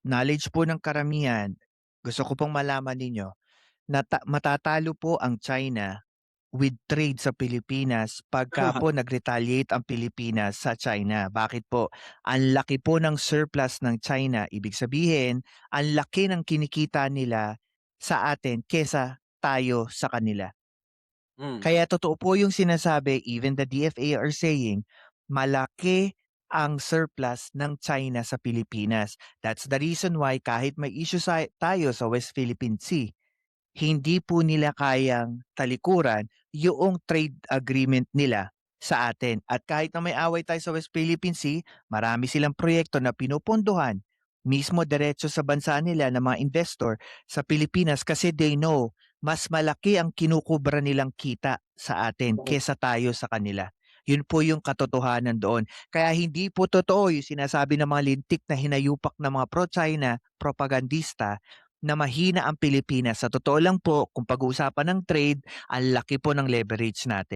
Knowledge po ng karamihan, gusto ko pong malaman ninyo na matatalo po ang China with trade sa Pilipinas pagka po nag-retaliate ang Pilipinas sa China. Bakit po? Ang laki po ng surplus ng China. Ibig sabihin, ang laki ng kinikita nila sa atin kesa tayo sa kanila. Hmm, Kaya totoo po yung sinasabi, even the DFA are saying, malaki ang surplus ng China sa Pilipinas. That's the reason why kahit may issue tayo sa West Philippine Sea, hindi po nila kayang talikuran yung trade agreement nila sa atin. At kahit na may away tayo sa West Philippine Sea, marami silang proyekto na pinupondohan mismo diretso sa bansa nila ng mga investor sa Pilipinas kasi they know mas malaki ang kinukubra nilang kita sa atin oo. kesa tayo sa kanila. Yun po yung katotohanan doon. Kaya hindi po totoo yung sinasabi ng mga lintik na hinayupak ng mga pro-China propagandista na mahina ang Pilipinas. Sa totoo lang po, kung pag-uusapan ng trade, ang laki po ng leverage natin.